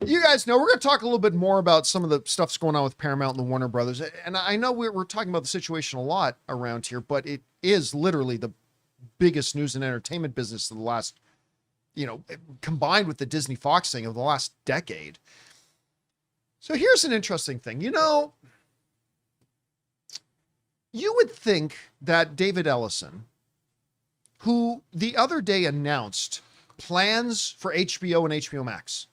You guys know we're going to talk a little bit more about some of the stuff that's going on with Paramount and the Warner Brothers. And I know we're talking about the situation a lot around here, but it is literally the biggest news and entertainment business of the last, combined with the Disney Fox thing of the last decade. So here's an interesting thing. You would think that David Ellison, who the other day announced plans for HBO and HBO Max,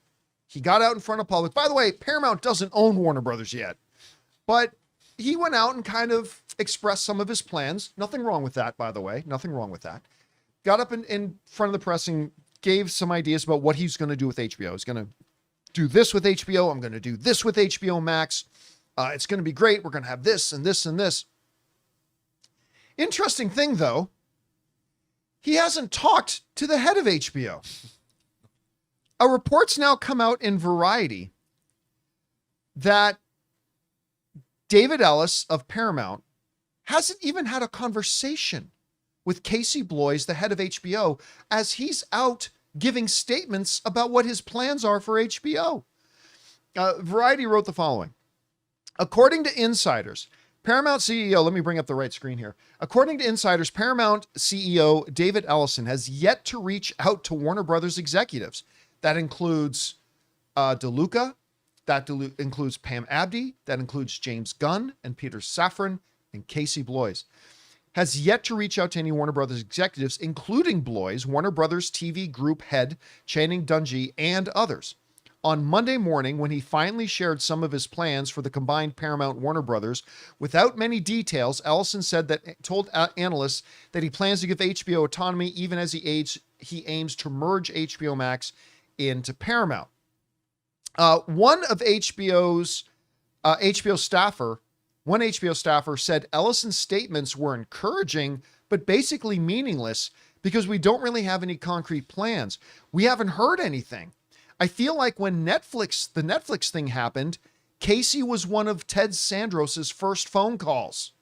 he got out in front of public. By the way, Paramount doesn't own Warner Brothers yet, but he went out and kind of expressed some of his plans. Nothing wrong with that, by the way. Nothing wrong with that. Got up in front of the press and gave some ideas about what he's going to do with HBO. He's going to do this with HBO. I'm going to do this with HBO Max. It's going to be great. We're going to have this and this and this. Interesting thing, though, he hasn't talked to the head of HBO. A report's now come out in Variety that David Ellis of Paramount hasn't even had a conversation with Casey Bloys, the head of HBO, as he's out giving statements about what his plans are for HBO. Variety wrote the following. According to insiders, Paramount CEO, let me bring up the right screen here. According to insiders, Paramount CEO David Ellison has yet to reach out to Warner Brothers executives. That includes DeLuca, includes Pam Abdy, that includes James Gunn and Peter Safran and Casey Bloys. Has yet to reach out to any Warner Brothers executives, including Bloys, Warner Brothers TV group head Channing Dungey, and others. On Monday morning, when he finally shared some of his plans for the combined Paramount Warner Brothers, without many details, Ellison said that told analysts that he plans to give HBO autonomy even as he aims to merge HBO Max into Paramount. One HBO staffer said Ellison's statements were encouraging, but basically meaningless because we don't really have any concrete plans. We haven't heard anything. I feel like when the Netflix thing happened, Casey was one of Ted Sandros's first phone calls.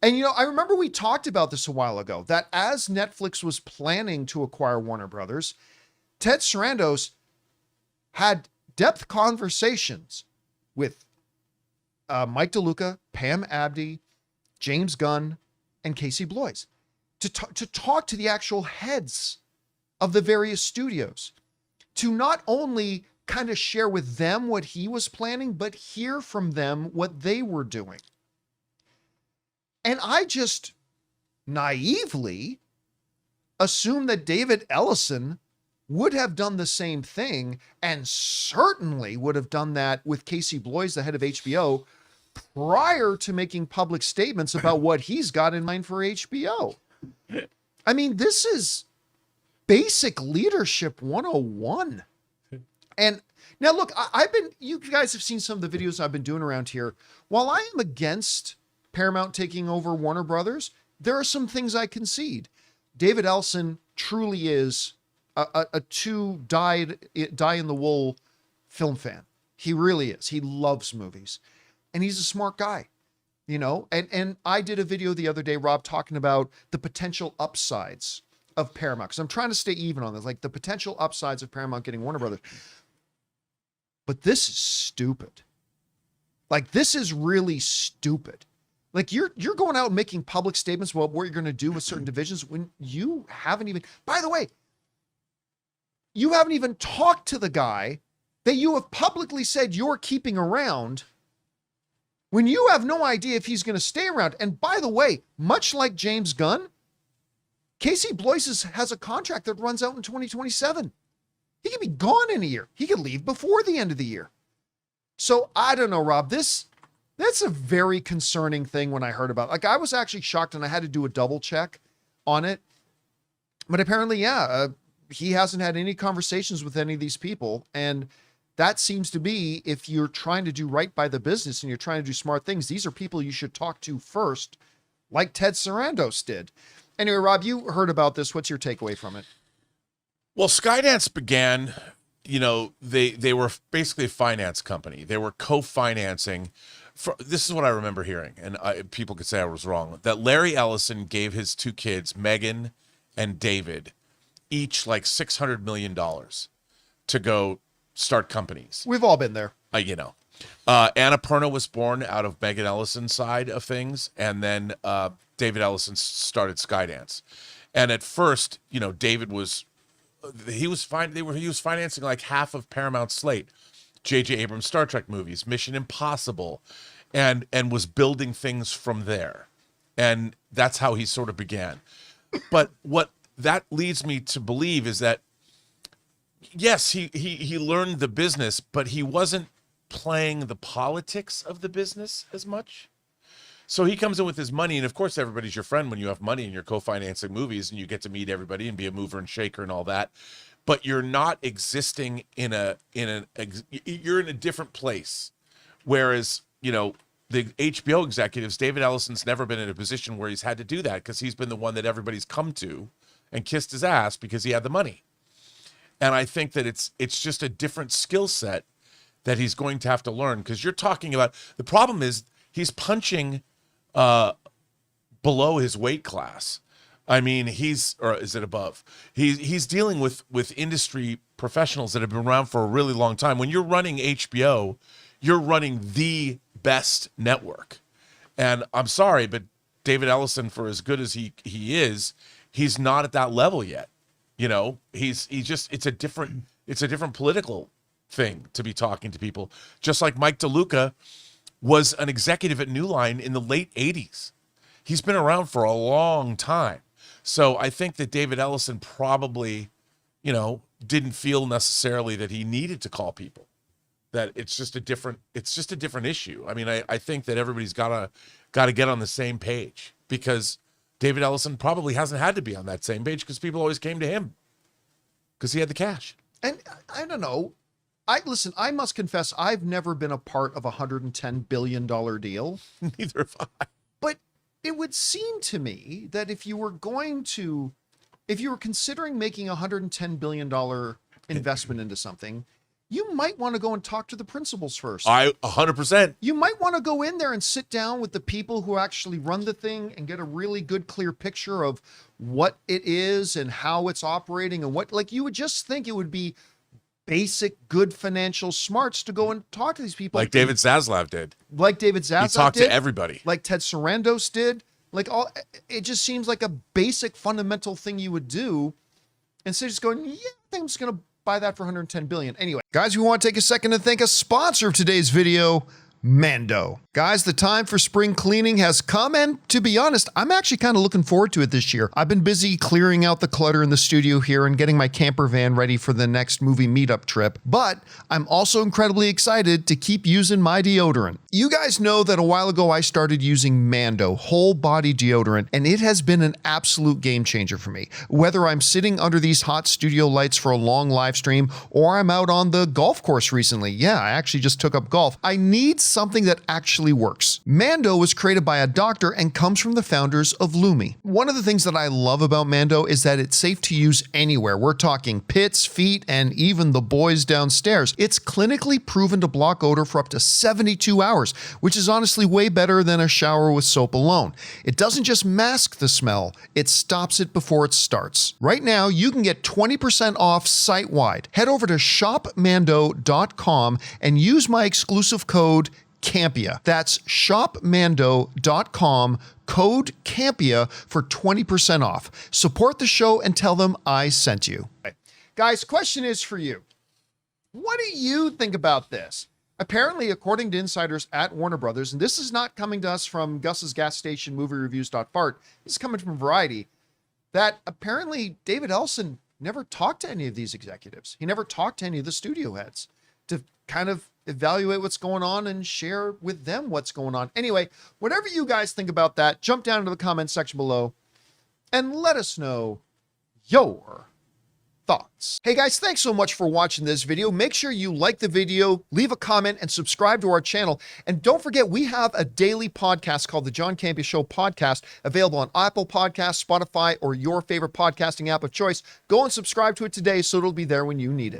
And, I remember we talked about this a while ago, that as Netflix was planning to acquire Warner Brothers, Ted Sarandos had depth conversations with Mike DeLuca, Pam Abdy, James Gunn, and Casey Bloys to talk to the actual heads of the various studios, to not only kind of share with them what he was planning, but hear from them what they were doing. And I just naively assumed that David Ellison would have done the same thing, and certainly would have done that with Casey Bloys, the head of HBO, prior to making public statements about what he's got in mind for HBO. I mean, this is basic leadership 101. And now look, you guys have seen some of the videos I've been doing around here. While I am against Paramount taking over Warner Brothers, there are some things I concede. David Ellison truly is a true die-in-the-wool film fan. He really is. He loves movies. And he's a smart guy, And I did a video the other day, Rob, talking about the potential upsides of Paramount. Because I'm trying to stay even on this, like the potential upsides of Paramount getting Warner Brothers. But this is stupid. Like, this is really stupid. Like, you're going out and making public statements about what you're going to do with certain divisions when you haven't even, by the way, you haven't even talked to the guy that you have publicly said you're keeping around, when you have no idea if he's going to stay around. And by the way, much like James Gunn, Casey Bloys has a contract that runs out in 2027. He could be gone in a year. He could leave before the end of the year. So I don't know, Rob, that's a very concerning thing when I heard about it. Like, I was actually shocked, and I had to do a double check on it. But apparently, he hasn't had any conversations with any of these people. And that seems to be, if you're trying to do right by the business and you're trying to do smart things, these are people you should talk to first, like Ted Sarandos did. Anyway, Rob, you heard about this. What's your takeaway from it? Well, Skydance began, they were basically a finance company. They were co-financing. This is what I remember hearing, and people could say I was wrong, that Larry Ellison gave his two kids, Megan and David, each like $600 million to go start companies. We've all been there. You know, Annapurna was born out of Megan Ellison's side of things, and then David Ellison started Skydance. And at first, you know, David was financing like half of Paramount's slate, J.J. Abrams' Star Trek movies, Mission Impossible, and was building things from there. And that's how he sort of began. But what that leads me to believe is that, yes, he learned the business, but he wasn't playing the politics of the business as much. So he comes in with his money, and of course everybody's your friend when you have money and you're co-financing movies and you get to meet everybody and be a mover and shaker and all that. But you're not existing you're in a different place. Whereas, you know, the HBO executives, David Ellison's never been in a position where he's had to do that because he's been the one that everybody's come to and kissed his ass because he had the money. And I think that it's just a different skill set that he's going to have to learn, because you're talking about, the problem is he's punching below his weight class. I mean, or is it above? He's dealing with industry professionals that have been around for a really long time. When you're running HBO, you're running the best network. And I'm sorry, but David Ellison, for as good as he is, he's not at that level yet. You know, it's a different political thing to be talking to people. Just like Mike DeLuca was an executive at New Line in the late 80s. He's been around for a long time. So I think that David Ellison probably, you know, didn't feel necessarily that he needed to call people. That it's just a different issue. I mean, I think that everybody's got to get on the same page, because David Ellison probably hasn't had to be on that same page because people always came to him because he had the cash. And I don't know. I must confess, I've never been a part of a $110 billion deal. Neither have I. But it would seem to me that if you were considering making a $110 billion investment into something, you might want to go and talk to the principals first. 100%. You might want to go in there and sit down with the people who actually run the thing and get a really good, clear picture of what it is and how it's operating, and what, like, you would just think it would be basic, good financial smarts to go and talk to these people. Like David Zaslav did. Like David Zaslav did. He talked to everybody. Like Ted Sarandos did. It just seems like a basic, fundamental thing you would do. Instead of just going, yeah, I think I'm just going to buy that for $110 billion. Anyway, guys, we want to take a second to thank a sponsor of today's video, Mando. Guys, the time for spring cleaning has come, and to be honest, I'm actually kind of looking forward to it this year. I've been busy clearing out the clutter in the studio here and getting my camper van ready for the next movie meetup trip, but I'm also incredibly excited to keep using my deodorant. You guys know that a while ago I started using Mando whole body deodorant, and it has been an absolute game changer for me. Whether I'm sitting under these hot studio lights for a long live stream, or I'm out on the golf course recently. Yeah, I actually just took up golf. I need something that actually works. Mando was created by a doctor and comes from the founders of Lumi. One of the things that I love about Mando is that it's safe to use anywhere. We're talking pits, feet, and even the boys downstairs. It's clinically proven to block odor for up to 72 hours, which is honestly way better than a shower with soap alone. It doesn't just mask the smell, it stops it before it starts. Right now, you can get 20% off site-wide. Head over to shopmando.com and use my exclusive code Campea. That's shopmando.com, code Campea for 20% off. Support the show and tell them I sent you. Guys, question is for you. What do you think about this? Apparently, according to insiders at Warner Brothers, and this is not coming to us from Gus's gas station moviereviews.fart, this is coming from Variety, that apparently David Ellison never talked to any of these executives. He never talked to any of the studio heads to kind of evaluate what's going on and share with them what's going on. Anyway, whatever you guys think about that, jump down into the comment section below and let us know your thoughts. Hey guys, thanks so much for watching this video. Make sure you like the video, leave a comment, and subscribe to our channel. And don't forget, we have a daily podcast called the John Campea Show podcast, available on Apple Podcasts, Spotify, or your favorite podcasting app of choice. Go and subscribe to it today so it'll be there when you need it.